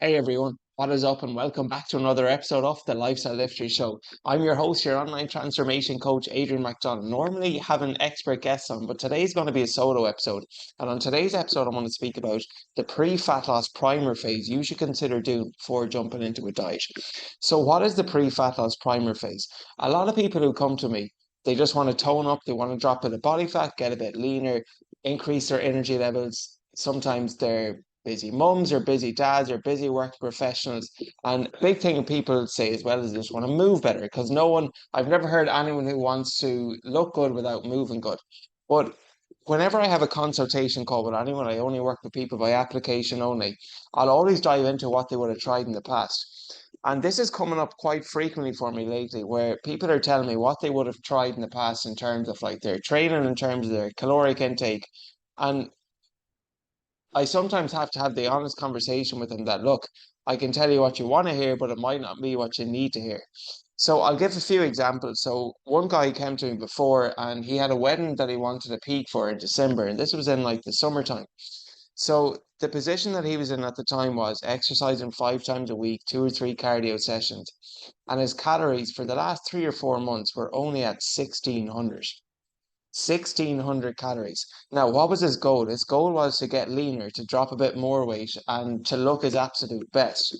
Hey everyone, what is up and welcome back to another episode of the Lifestyle Lifter Show. I'm your host, your online transformation coach, Adrian McDonald. Normally have an expert guest on, but today's going to be a solo episode. And on today's episode, I want to speak about the pre-fat loss primer phase you should consider doing before jumping into a diet. So what is the pre-fat loss primer phase? A lot of people who come to me, they just want to tone up, they want to drop a bit of body fat, get a bit leaner, increase their energy levels. Sometimes they're busy mums or busy dads or busy work professionals. And big thing people say as well is they just want to move better because I've never heard anyone who wants to look good without moving good. But whenever I have a consultation call with anyone, I only work with people by application only. I'll always dive into what they would have tried in the past. And this is coming up quite frequently for me lately, where people are telling me what they would have tried in the past in terms of like their training, in terms of their caloric intake. And I sometimes have to have the honest conversation with them that, look, I can tell you what you want to hear, but it might not be what you need to hear. So I'll give a few examples. So one guy came to me before and he had a wedding that he wanted to peak for in December, and this was in like the summertime. So the position that he was in at the time was exercising 5 times a week, 2 or 3 cardio sessions, and his calories for the last 3 or 4 months were only at 1600. 1600 calories. Now, what was his goal? His goal was to get leaner, to drop a bit more weight, and to look his absolute best.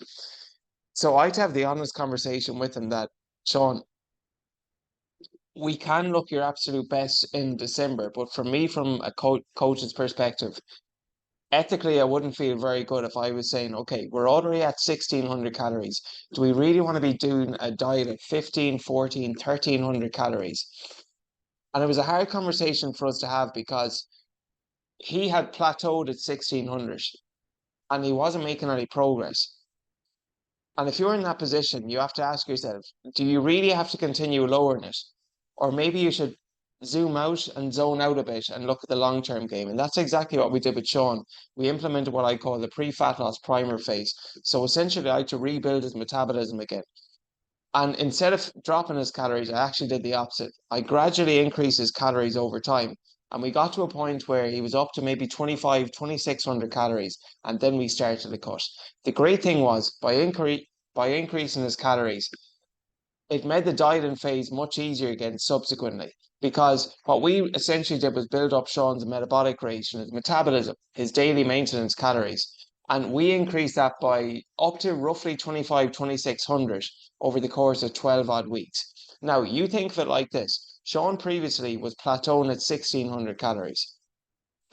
So I'd have the honest conversation with him that, Sean, we can look your absolute best in December, but for me, from a coach's perspective, ethically, I wouldn't feel very good if I was saying, okay, we're already at 1600 calories. Do we really want to be doing a diet of 15, 14, 1300 calories? And it was a hard conversation for us to have because he had plateaued at 1600 and he wasn't making any progress. And if you're in that position, you have to ask yourself, do you really have to continue lowering it? Or maybe you should zoom out and zone out a bit and look at the long-term game. And that's exactly what we did with Sean. We implemented what I call the pre-fat loss primer phase. So essentially, I had to rebuild his metabolism again. And instead of dropping his calories, I actually did the opposite. I gradually increased his calories over time. And we got to a point where he was up to maybe 25, 2600 calories. And then we started to cut. The great thing was by increasing his calories, it made the dieting phase much easier again subsequently. Because what we essentially did was build up Sean's metabolic rate and his metabolism, his daily maintenance calories. And we increased that by up to roughly 25, 2600 over the course of 12 odd weeks. Now, you think of it like this. Sean previously was plateauing at 1600 calories.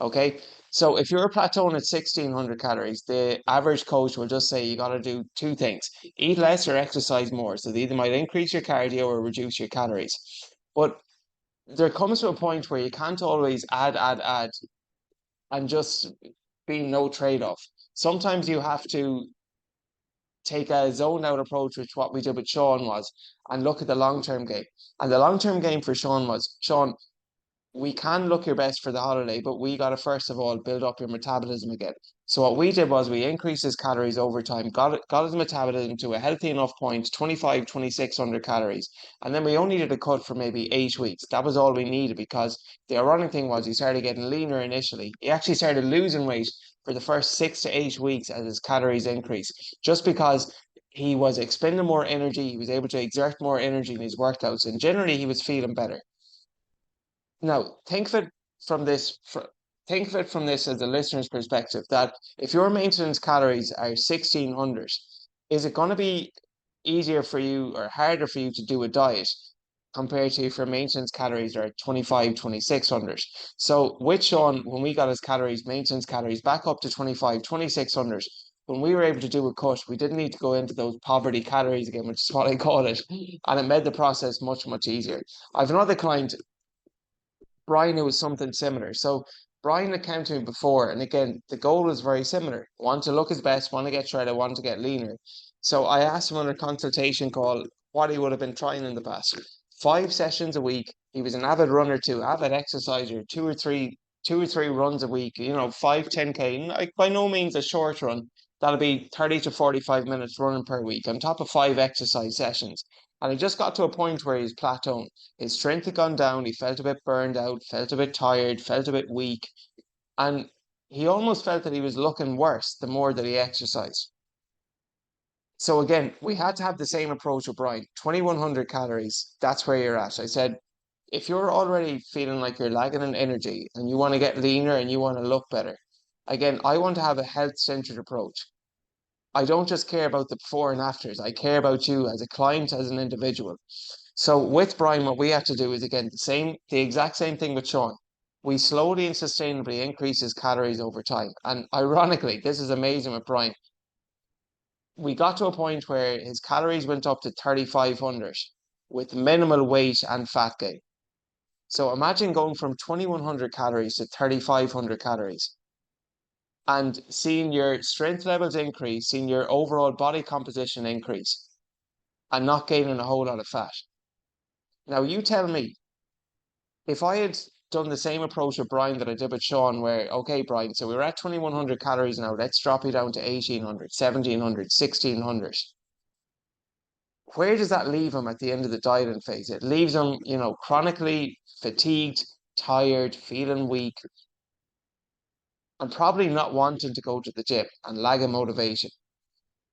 Okay. So if you're plateauing at 1600 calories, the average coach will just say you got to do two things: eat less or exercise more. So they either might increase your cardio or reduce your calories. But there comes to a point where you can't always add, and just be no trade-off. Sometimes you have to take a zoned out approach, which what we did with Sean was, and look at the long-term game. And the long-term game for Sean was, Sean, we can look your best for the holiday, but we got to first of all build up your metabolism again. So what we did was we increased his calories over time, got his metabolism to a healthy enough point, 25, 2600 calories. And then we only did a cut for maybe 8 weeks. That was all we needed because the ironic thing was he started getting leaner initially. He actually started losing weight for the first 6 to 8 weeks as his calories increased, just because he was expending more energy, he was able to exert more energy in his workouts, and generally he was feeling better. Now, think of it from this as a listener's perspective that if your maintenance calories are 1600, is it going to be easier for you or harder for you to do a diet compared to if your maintenance calories are 25, 2600? So with Sean, when we got his calories, maintenance calories back up to 25, 2600, when we were able to do a cut, we didn't need to go into those poverty calories again, which is what I call it. And it made the process much, much easier. I've another client, Brian, it was something similar. So Brian had came to me before, and again, the goal was very similar. Want to look his best, want to get shredded, want to get leaner. So I asked him on a consultation call what he would have been trying in the past. 5 sessions a week. He was an avid runner too, avid exerciser, 2 or 3 runs a week, 5, 10K. Like by no means a short run. That'll be 30 to 45 minutes running per week on top of 5 exercise sessions. And he just got to a point where he's plateauing. His strength had gone down. He felt a bit burned out, felt a bit tired, felt a bit weak. And he almost felt that he was looking worse the more that he exercised. So again, we had to have the same approach with Brian. 2100 calories, that's where you're at. I said, if you're already feeling like you're lagging in energy and you want to get leaner and you want to look better, again, I want to have a health-centered approach. I don't just care about the before and afters. I care about you as a client, as an individual. So with Brian, what we have to do is again the exact same thing with Sean. We slowly and sustainably increase his calories over time. And ironically, this is amazing with Brian. We got to a point where his calories went up to 3,500 with minimal weight and fat gain. So imagine going from 2,100 calories to 3,500 calories and seeing your strength levels increase, seeing your overall body composition increase, and not gaining a whole lot of fat. Now, you tell me, if I had done the same approach with Brian that I did with Sean, where, okay, Brian, so we're at 2,100 calories now, let's drop you down to 1,800, 1,700, 1,600. Where does that leave him at the end of the dieting phase? It leaves him, chronically fatigued, tired, feeling weak, and probably not wanting to go to the gym and lagging motivation.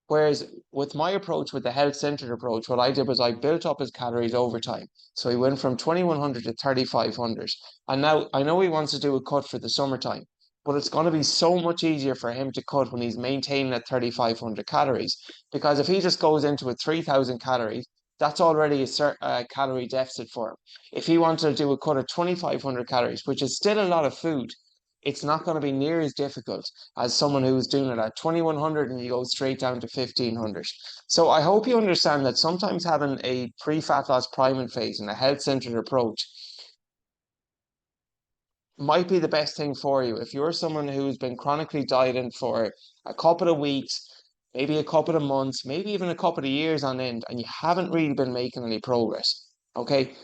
Whereas with my approach, with the health-centered approach, what I did was I built up his calories over time. So he went from 2,100 to 3,500. And now I know he wants to do a cut for the summertime, but it's going to be so much easier for him to cut when he's maintaining at 3,500 calories. Because if he just goes into a 3,000 calories, that's already a calorie deficit for him. If he wanted to do a cut of 2,500 calories, which is still a lot of food, it's not going to be near as difficult as someone who's doing it at 2,100 and you go straight down to 1,500. So I hope you understand that sometimes having a pre-fat loss priming phase and a health-centered approach might be the best thing for you. If you're someone who's been chronically dieting for a couple of weeks, maybe a couple of months, maybe even a couple of years on end, and you haven't really been making any progress, okay?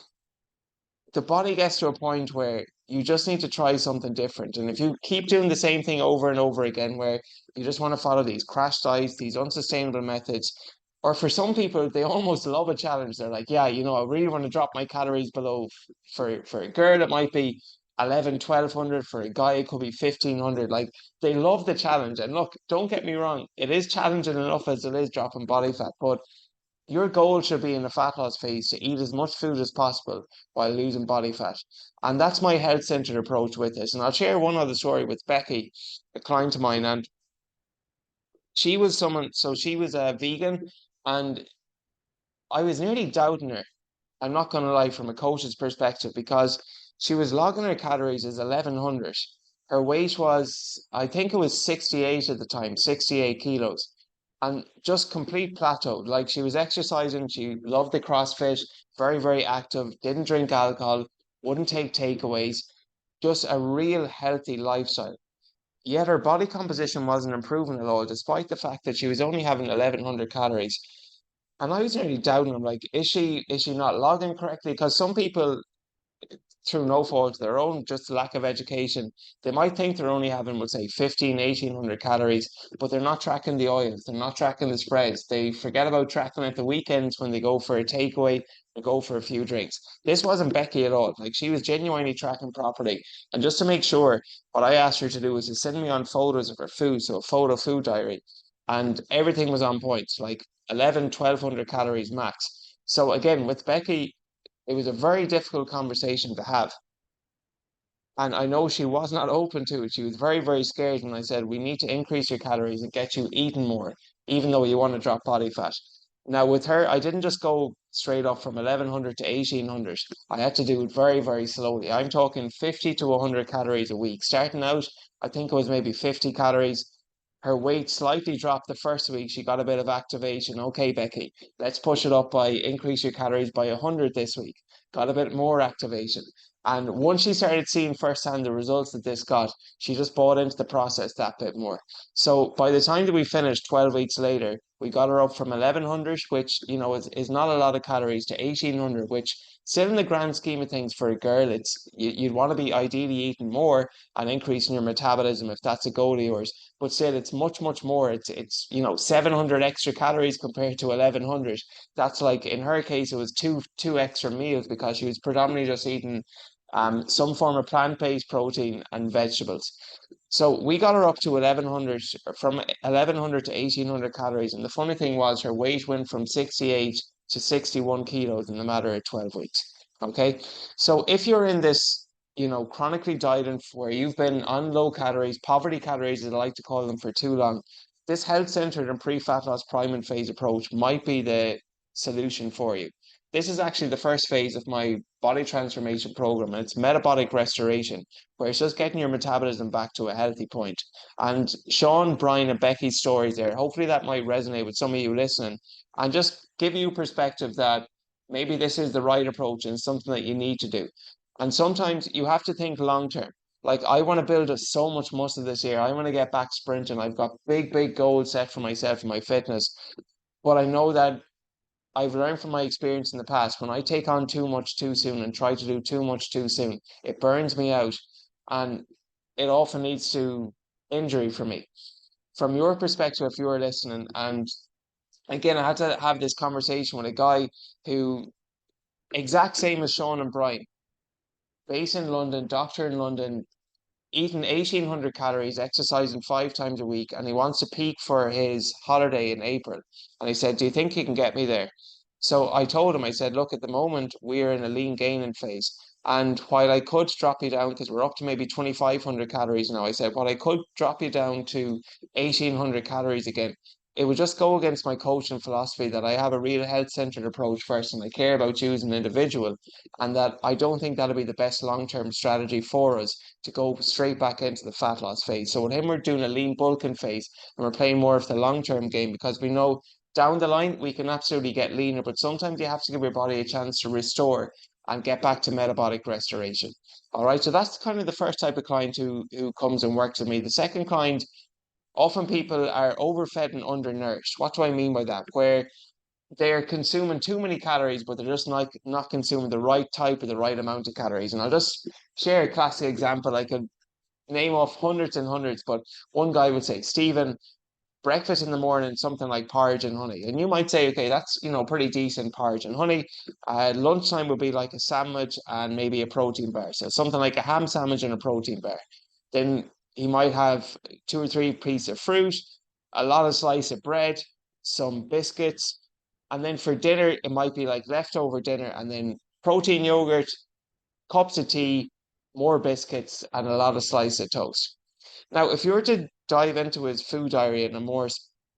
The body gets to a point where you just need to try something different. And if you keep doing the same thing over and over again, where you just want to follow these crash diets, these unsustainable methods, or for some people, they almost love a challenge. They're like, yeah, I really want to drop my calories below. For a girl, it might be 11, 1,200. For a guy, it could be 1,500. Like, they love the challenge. And look, don't get me wrong, it is challenging enough as it is dropping body fat, but your goal should be in the fat loss phase to eat as much food as possible while losing body fat. And that's my health centered approach with this. And I'll share one other story with Becky, a client of mine. And she was a vegan, and I was nearly doubting her. I'm not going to lie, from a coach's perspective, because she was logging her calories as 1,100. Her weight was, I think it was 68 at the time, 68 kilos, and just complete plateau. Like, she was exercising, she loved the CrossFit, very, very active, didn't drink alcohol, wouldn't take takeaways, just a real healthy lifestyle. Yet her body composition wasn't improving at all, despite the fact that she was only having 1,100 calories. And I was nearly doubting, I'm like, is she not logging correctly? Because some people, through no fault of their own, just lack of education, they might think they're only having, we'll say, 15, 1,800 calories, but they're not tracking the oils, they're not tracking the spreads. They forget about tracking at the weekends when they go for a takeaway or go for a few drinks. This wasn't Becky at all. Like, she was genuinely tracking properly. And just to make sure, what I asked her to do was to send me on photos of her food, so a photo food diary. And everything was on point, like 11, 1,200 calories max. So again, with Becky, it was a very difficult conversation to have. And I know she was not open to it. She was very, very scared when I said, we need to increase your calories and get you eating more, even though you want to drop body fat. Now, with her, I didn't just go straight up from 1,100 to 1,800. I had to do it very, very slowly. I'm talking 50 to 100 calories a week. Starting out, I think it was maybe 50 calories. Her weight slightly dropped the first week. She got a bit of activation. Okay, Becky, let's push it up by increase your calories by 100 this week. Got a bit more activation. And once she started seeing firsthand the results that this got, she just bought into the process that bit more. So by the time that we finished 12 weeks later, we got her up from 1,100, which, is not a lot of calories, to 1,800, which still in the grand scheme of things for a girl, you'd want to be ideally eating more and increasing your metabolism if that's a goal of yours. But still, it's much, much more. It's 700 extra calories compared to 1,100. That's like, in her case, it was two extra meals because she was predominantly just eating some form of plant-based protein and vegetables. So we got her up to 1100, from 1100 to 1800 calories. And the funny thing was her weight went from 68 to 61 kilos in the matter of 12 weeks. Okay. So if you're in this, chronically dieting where you've been on low calories, poverty calories, as I like to call them, for too long, this health-centered and pre-fat loss priming phase approach might be the solution for you. This is actually the first phase of my body transformation program, and it's metabolic restoration, where it's just getting your metabolism back to a healthy point. And Sean, Brian, and Becky's stories there, hopefully that might resonate with some of you listening and just give you perspective that maybe this is the right approach and something that you need to do. And sometimes you have to think long term. Like, I want to build so much muscle this year. I want to get back sprinting. I've got big, big goals set for myself and my fitness. But I know that I've learned from my experience in the past, when I take on too much too soon and try to do too much too soon, it burns me out and it often leads to injury for me. From your perspective, if you're listening, and again, I had to have this conversation with a guy who, exact same as Sean and Brian, based in London, doctor in London, eating 1800 calories, exercising 5 times a week, and he wants to peak for his holiday in April. And he said, "Do you think you can get me there?" So I told him, I said, "Look, at the moment, we're in a lean gaining phase. And while I could drop you down, because we're up to maybe 2500 calories now, I said, while I could drop you down to 1800 calories again, it would just go against my coaching philosophy that I have a real health centered approach first, and I care about you as an individual, and that I don't think that'll be the best long term strategy for us to go straight back into the fat loss phase." So with him, we're doing a lean bulking phase, and we're playing more of the long term game, because we know down the line we can absolutely get leaner, but sometimes you have to give your body a chance to restore and get back to metabolic restoration. All right, so that's kind of the first type of client who comes and works with me. The second client, often people are overfed and undernourished. What do I mean by that? Where they're consuming too many calories, but they're just not consuming the right type or the right amount of calories. And I'll just share a classic example. I could name off hundreds and hundreds, but one guy would say, "Stephen, breakfast in the morning, something like porridge and honey." And you might say, okay, that's, pretty decent, porridge and honey. Lunchtime would be like a sandwich and maybe a protein bar. So something like a ham sandwich and a protein bar. Then he might have 2 or 3 pieces of fruit, a lot of slice of bread, some biscuits. And then for dinner, it might be like leftover dinner and then protein yogurt, cups of tea, more biscuits, and a lot of slice of toast. Now, if you were to dive into his food diary at a more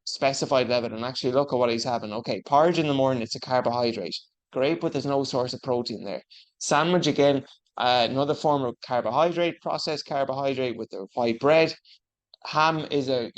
specified level and actually look at what he's having, okay, porridge in the morning, it's a carbohydrate. Great, but there's no source of protein there. Sandwich, again, another form of carbohydrate, processed carbohydrate with the white bread. Ham is a,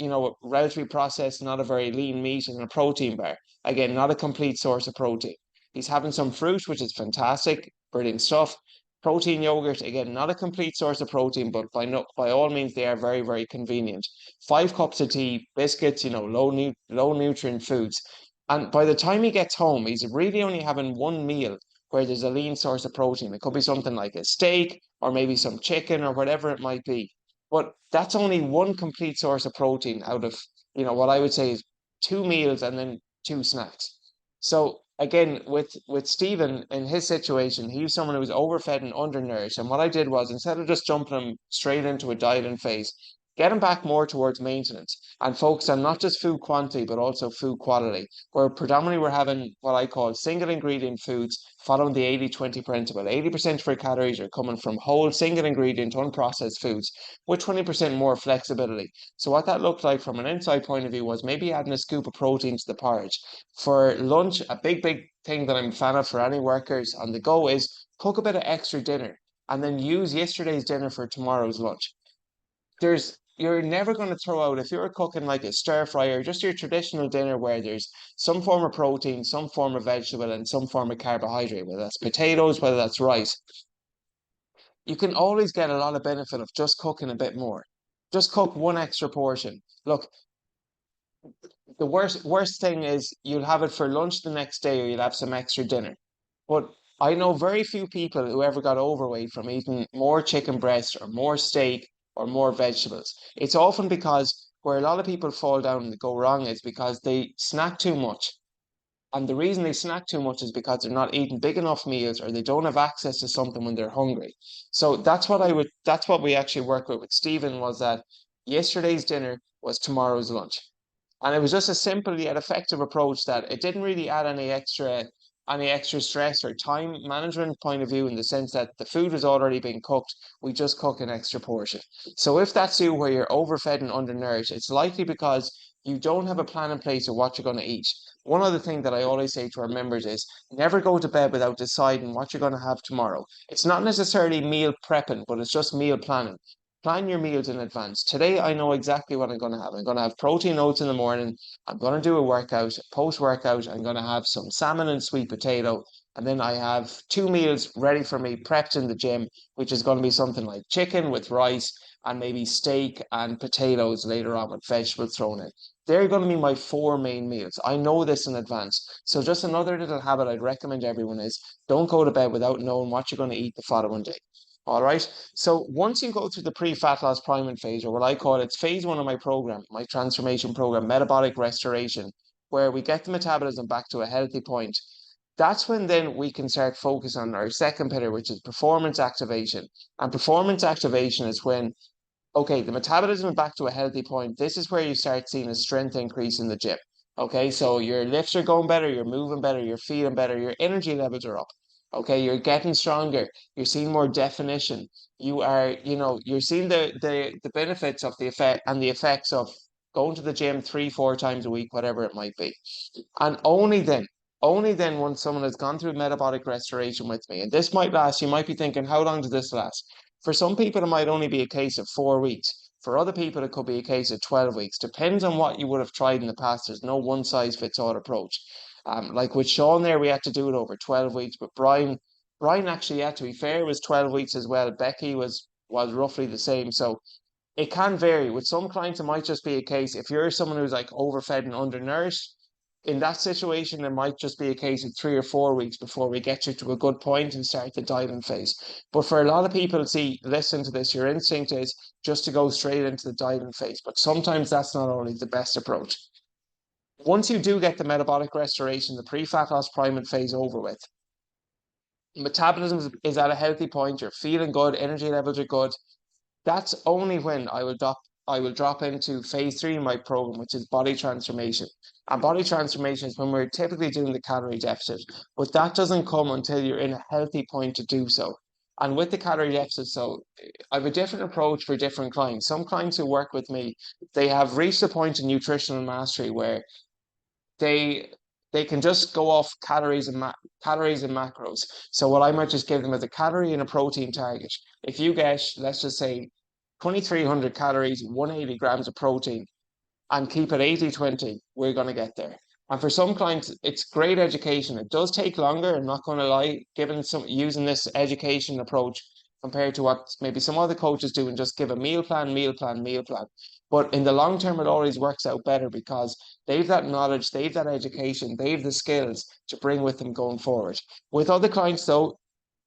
relatively processed, not a very lean meat, and a protein bar. Again, not a complete source of protein. He's having some fruit, which is fantastic, brilliant stuff. Protein yogurt, again, not a complete source of protein, but by all means, they are very, very convenient. 5 cups of tea, biscuits, low nutrient foods. And by the time he gets home, he's really only having one meal where there's a lean source of protein. It could be something like a steak or maybe some chicken or whatever it might be. But that's only one complete source of protein out of, what I would say is 2 meals and then 2 snacks. So again, with Stephen in his situation, he was someone who was overfed and undernourished. And what I did was, instead of just jumping him straight into a dieting phase, get him back more towards maintenance and focus on not just food quantity, but also food quality, where predominantly we're having what I call single ingredient foods following the 80-20 principle. 80% of our calories are coming from whole single ingredient unprocessed foods with 20% more flexibility. So what that looked like from an inside point of view was maybe adding a scoop of protein to the porridge. For lunch, a big, big thing that I'm a fan of for any workers on the go is cook a bit of extra dinner and then use yesterday's dinner for tomorrow's lunch. You're never going to throw out, if you're cooking like a stir fry or just your traditional dinner where there's some form of protein, some form of vegetable, and some form of carbohydrate, whether that's potatoes, whether that's rice, you can always get a lot of benefit of just cooking a bit more. Just cook one extra portion. Look, the worst thing is you'll have it for lunch the next day or you'll have some extra dinner. But I know very few people who ever got overweight from eating more chicken breast or more steak or more vegetables. It's often because where a lot of people fall down and go wrong is because they snack too much. And the reason they snack too much is because they're not eating big enough meals or they don't have access to something when they're hungry. So that's what we actually work with Stephen was that yesterday's dinner was tomorrow's lunch. And it was just a simple yet effective approach that it didn't really add any extra stress or time management point of view in the sense that the food was already being cooked. We just cook an extra portion. So if that's you where you're overfed and undernourished, it's likely because you don't have a plan in place of what you're going to eat. One other thing that I always say to our members is never go to bed without deciding what you're going to have tomorrow. It's not necessarily meal prepping, but it's just meal planning. Plan your meals in advance. Today, I know exactly what I'm going to have. I'm going to have protein oats in the morning. I'm going to do a workout. Post workout, I'm going to have some salmon and sweet potato. And then I have two meals ready for me, prepped in the gym, which is going to be something like chicken with rice and maybe steak and potatoes later on with vegetables thrown in. They're going to be my four main meals. I know this in advance. So just another little habit I'd recommend everyone is don't go to bed without knowing what you're going to eat the following day. All right. So once you go through the pre-fat loss priming phase, or what I call it's phase one of my program, my transformation program, metabolic restoration, where we get the metabolism back to a healthy point, that's when then we can start focus on our second pillar, which is performance activation. And performance activation is when okay, the metabolism is back to a healthy point. This is where you start seeing a strength increase in the gym. Okay, so your lifts are going better, you're moving better, you're feeling better, your energy levels are up. Okay, you're getting stronger, you're seeing more definition. You're seeing the benefits of the effect and the effects of going to the gym three, four times a week, whatever it might be. And only then, once someone has gone through metabolic restoration with me, and this might last, you might be thinking, how long does this last? For some people, it might only be a case of 4 weeks. For other people, it could be a case of 12 weeks. Depends on what you would have tried in the past. There's no one size fits all approach. Like with Sean there, we had to do it over 12 weeks, but Brian actually had to be fair, was 12 weeks as well. Becky was roughly the same. So it can vary. With some clients, it might just be a case if you're someone who's like overfed and undernourished, in that situation, it might just be a case of 3 or 4 weeks before we get you to a good point and start the dieting phase. But for a lot of people, see, listen to this, your instinct is just to go straight into the dieting phase. But sometimes that's not always the best approach. Once you do get the metabolic restoration, the pre-fat loss priming phase over with, metabolism is at a healthy point, you're feeling good, energy levels are good, that's only when I will drop into phase three in my program, which is body transformation. And body transformation is when we're typically doing the calorie deficit, but that doesn't come until you're in a healthy point to do so. And with the calorie deficit, so I have a different approach for different clients. Some clients who work with me, they have reached a point in nutritional mastery where they they can just go off calories and macros. So what I might just give them is a calorie and a protein target. If you get, let's just say, 2,300 calories, 180 grams of protein, and keep it 80-20, we're going to get there. And for some clients, it's great education. It does take longer, I'm not going to lie, given some using this education approach compared to what maybe some other coaches do and just give a meal plan, meal plan, meal plan. But in the long term, it always works out better because they've that knowledge, they've that education, they've the skills to bring with them going forward. With other clients, though,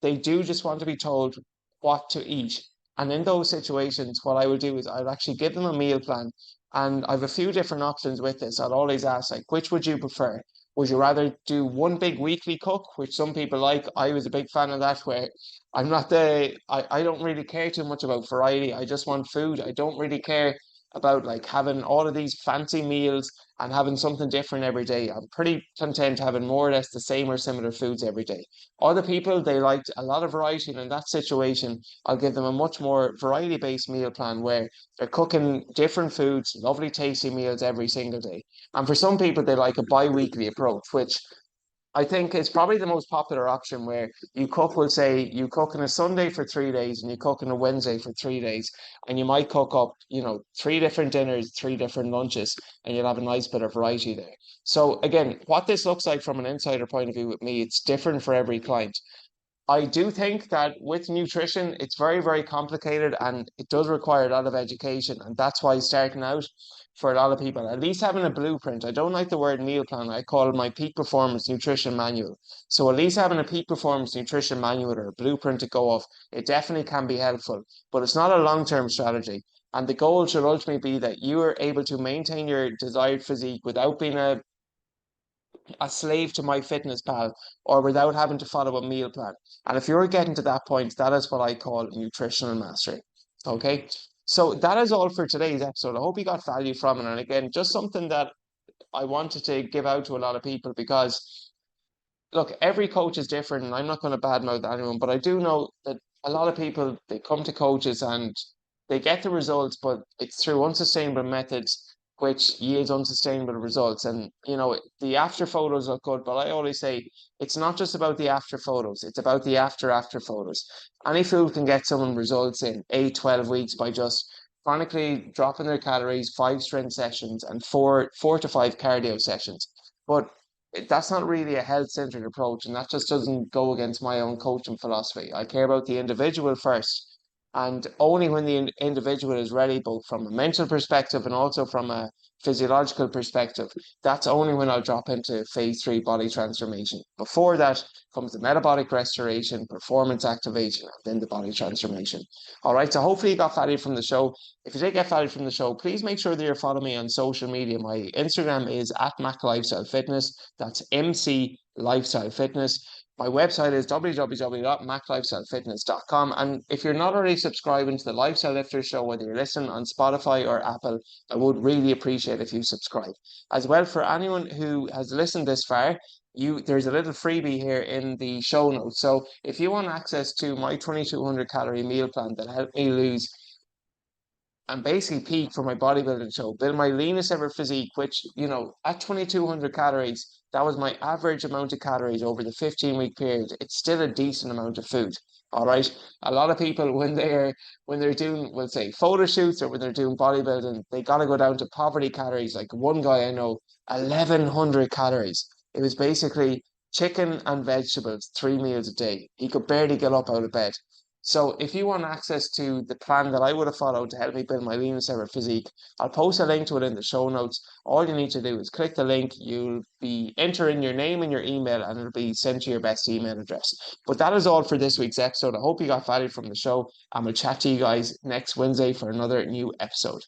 they do just want to be told what to eat. And in those situations, what I will do is I'll actually give them a meal plan. And I have a few different options with this. I'll always ask, like, which would you prefer? Would you rather do one big weekly cook, which some people like? I was a big fan of that, where I don't really care too much about variety. I just want food. I don't really care about like having all of these fancy meals and having something different every day. I'm pretty content having more or less the same or similar foods every day. Other people, they liked a lot of variety, and in that situation, I'll give them a much more variety-based meal plan where they're cooking different foods, lovely tasty meals every single day. And for some people, they like a bi-weekly approach, which I think it's probably the most popular option where will say you cook on a Sunday for 3 days and you cook on a Wednesday for 3 days. And you might cook up, three different dinners, three different lunches, and you'll have a nice bit of variety there. So again, what this looks like from an insider point of view with me, it's different for every client. I do think that with nutrition, it's very, very complicated and it does require a lot of education. And that's why starting out for a lot of people, at least having a blueprint. I don't like the word meal plan. I call it my peak performance nutrition manual. So at least having a peak performance nutrition manual or a blueprint to go off, it definitely can be helpful, but it's not a long-term strategy. And the goal should ultimately be that you are able to maintain your desired physique without being a slave to my fitness pal or without having to follow a meal plan. And if you're getting to that point, that is what I call nutritional mastery. Okay. So that is all for today's episode. I hope you got value from it. And again, just something that I wanted to give out to a lot of people because look, every coach is different, and I'm not going to badmouth anyone, but I do know that a lot of people they come to coaches and they get the results, but it's through unsustainable methods which yields unsustainable results. And the after photos look good, but I always say it's not just about the after photos, it's about the after photos. Any food can get someone results in 8, 12 weeks by just chronically dropping their calories, 5 strength sessions, and four to five cardio sessions. But that's not really a health centered approach, and that just doesn't go against my own coaching philosophy. I care about the individual first, and only when the individual is ready, both from a mental perspective and also from a physiological perspective, that's only when I'll drop into phase 3 body transformation. Before that comes the metabolic restoration, performance activation, and then the body transformation. All right, so hopefully you got value from the show. If you did get value from the show, please make sure that you're following me on social media. My Instagram is @MacLifestyleFitness. That's MC Lifestyle Fitness. My website is www.maclifestylefitness.com. And if you're not already subscribing to the Lifestyle Lifter Show, whether you're listening on Spotify or Apple, I would really appreciate if you subscribe. As well, for anyone who has listened this far, there's a little freebie here in the show notes. So if you want access to my 2200 calorie meal plan that helped me lose and basically peak for my bodybuilding show, build my leanest ever physique, which, at 2200 calories, that was my average amount of calories over the 15-week period. It's still a decent amount of food. All right. A lot of people when they're doing, we'll say, photo shoots or when they're doing bodybuilding, they gotta go down to poverty calories. Like one guy I know, 1100 calories. It was basically chicken and vegetables, 3 meals a day. He could barely get up out of bed. So if you want access to the plan that I would have followed to help me build my leanest ever physique, I'll post a link to it in the show notes. All you need to do is click the link. You'll be entering your name and your email, and it'll be sent to your best email address. But that is all for this week's episode. I hope you got value from the show, and we'll chat to you guys next Wednesday for another new episode.